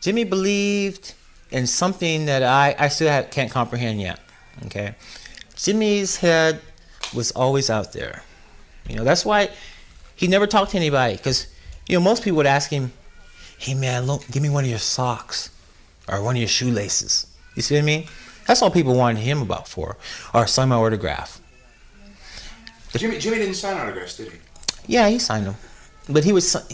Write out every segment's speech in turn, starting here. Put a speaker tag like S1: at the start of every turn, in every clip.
S1: Jimmy believed in something that I still can't comprehend yet. Okay, Jimmy's head was always out there. That's why he never talked to anybody, because most people would ask him, "Hey man, look, give me one of your socks or one of your shoelaces." You see what I mean? That's all people wanted him about for, or sign my autograph.
S2: Jimmy didn't sign autographs, did he?
S1: Yeah, he signed them, but he thought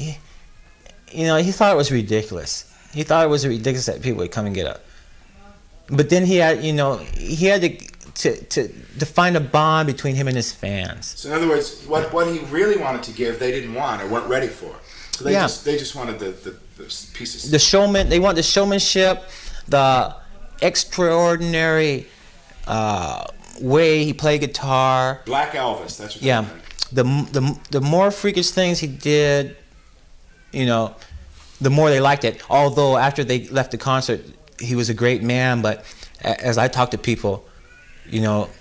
S1: it was ridiculous. He thought it was ridiculous that people would come and get up. But then he had to find a bond between him and his fans.
S2: So in other words, what he really wanted to give, they didn't want or weren't ready for. So they just wanted the pieces.
S1: The showman. They want the showmanship, the extraordinary way he played guitar.
S2: Black Elvis. That's what.
S1: Yeah. The more freakish things he did, the more they liked it. Although after they left the concert, he was a great man, but as I talked to people,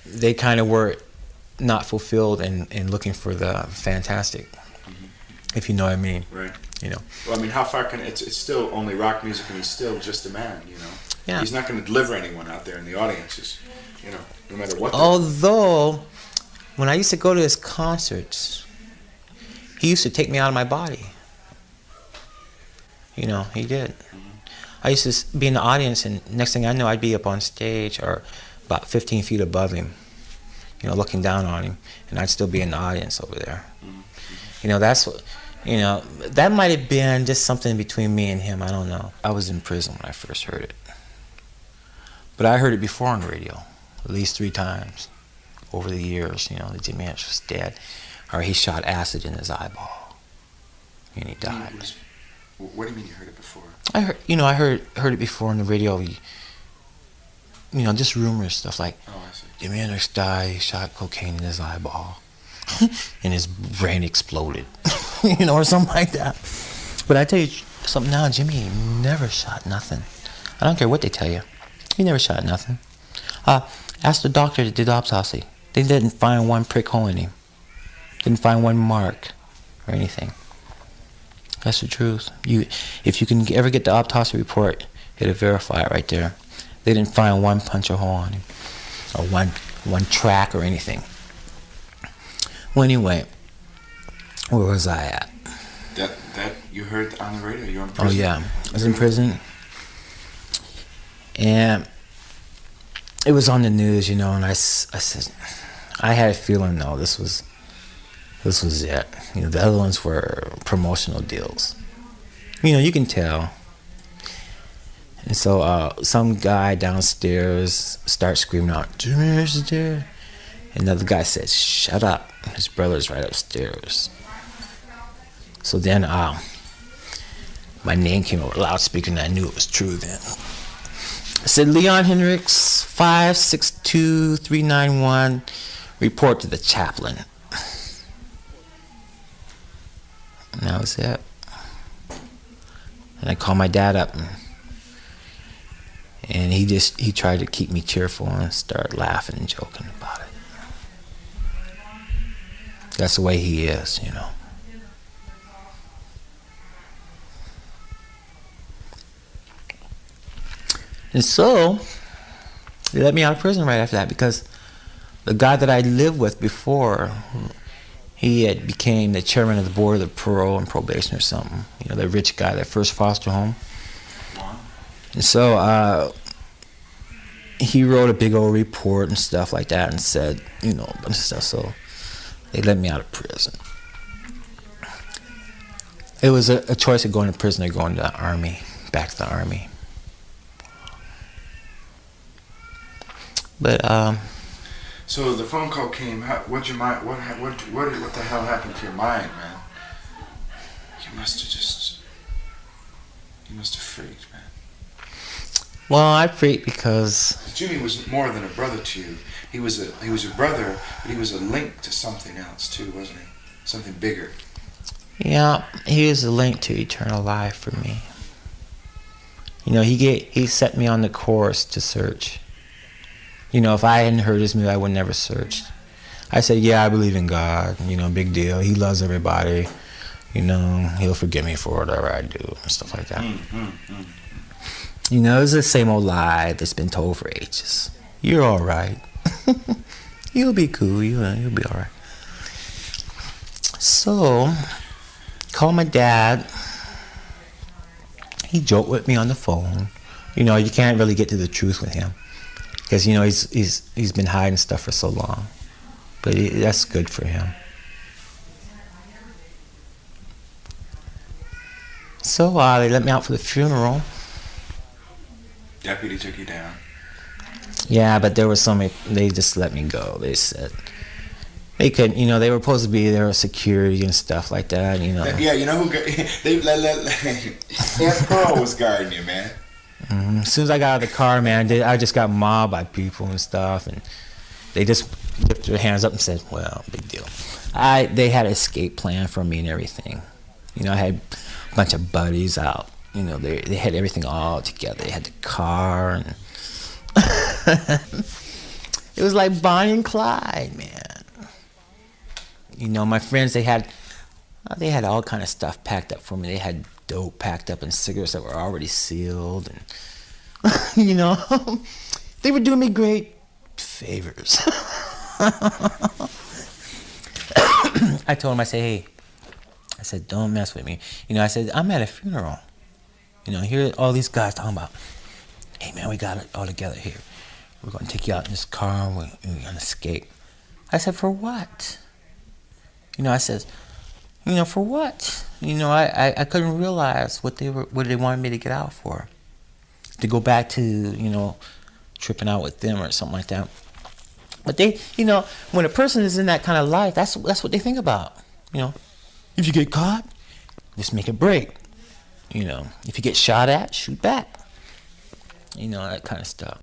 S1: they kind of were not fulfilled and looking for the fantastic, if you know what I mean.
S2: Right. Well, I mean, how far can it's still only rock music, and he's still just a man.
S1: Yeah.
S2: He's not going to deliver anyone out there in the audiences. No matter what.
S1: Although, when I used to go to his concerts, he used to take me out of my body. He did. I used to be in the audience, and next thing I know, I'd be up on stage or about 15 feet above him, looking down on him, and I'd still be in the audience over there. That's what, that might have been just something between me and him. I don't know. I was in prison when I first heard it. But I heard it before on the radio, at least 3 times over the years, that Jimi Hendrix was dead, or he shot acid in his eyeball, and he died.
S2: What do you mean you heard it before?
S1: I heard it before on the radio. Just rumors, stuff like,
S2: oh, I see.
S1: Jimi Hendrix died, he shot cocaine in his eyeball, and his brain exploded, or something like that. But I tell you something now, Jimmy never shot nothing. I don't care what they tell you. He never shot nothing. Ask the doctor that did the autopsy. They didn't find one prick hole in him. Didn't find one mark or anything. That's the truth. If you can ever get the autopsy report, it'll verify it right there. They didn't find one punch or hole on him, or one track or anything. Well, anyway, where was I at?
S2: That you heard on the radio. You were in prison.
S1: Oh yeah, I was in prison, and it was on the news, and I said, I had a feeling, though, this was it. The other ones were promotional deals. You can tell. And so some guy downstairs starts screaming out, "Jimi is there." And another guy says, "Shut up. His brother's right upstairs." So then my name came over loudspeaker, and I knew it was true then. I said, "Leon Hendrix, 562391, report to the chaplain." And that was it. And I called my dad up, and he tried to keep me cheerful and start laughing and joking about it. That's the way he is, And so they let me out of prison right after that, because the guy that I lived with before, he had became the chairman of the board of the parole and probation or something. The rich guy, that first foster home. And so he wrote a big old report and stuff like that, and said, a bunch of stuff. So they let me out of prison. It was a choice of going to prison or going to the army, back to the army. But
S2: so the phone call came. What the hell happened to your mind, man? You must have freaked, man.
S1: Well, I freaked because
S2: Jimmy was more than a brother to you. He was a brother, but he was a link to something else too, wasn't he? Something bigger.
S1: Yeah, he was a link to eternal life for me. He set me on the course to search. If I hadn't heard his music, I would never searched. I said, yeah, I believe in God. Big deal. He loves everybody. He'll forgive me for whatever I do and stuff like that. You know, it's the same old lie that's been told for ages. You're all right. You'll be cool. You'll be all right. So, called my dad. He joked with me on the phone. You know, you can't really get to the truth with him because you know he's been hiding stuff for so long. But that's good for him. So they let me out for the funeral.
S2: Deputy took you down.
S1: Yeah, but there was they just let me go. They said they couldn't, you know, they were supposed to be there with security and stuff like that, you know.
S2: Yeah, you know who that Pearl was guarding you, man.
S1: Mm-hmm. As soon as I got out of the car, man, I just got mobbed by people and stuff, and they just lifted their hands up and said, well, big deal. They had an escape plan for me and everything. You know, I had a bunch of buddies out. You know, they had everything all together. They had the car, and it was like Bonnie and Clyde, man. You know, my friends, they had all kind of stuff packed up for me. They had dope packed up and cigarettes that were already sealed, and you know, they were doing me great favors. I told them, I said, hey, I said, don't mess with me. You know, I said, I'm at a funeral. You know, here all these guys talking about, hey man, we got it all together here. We're gonna take you out in this car and we're gonna escape. I said, for what? You know, I said, you know, for what? You know, I couldn't realize what they wanted me to get out for. To go back to, you know, tripping out with them or something like that. But they, you know, when a person is in that kind of life, that's what they think about. You know, if you get caught, just make it break. You know, if you get shot at, shoot back. You know, that kind of stuff.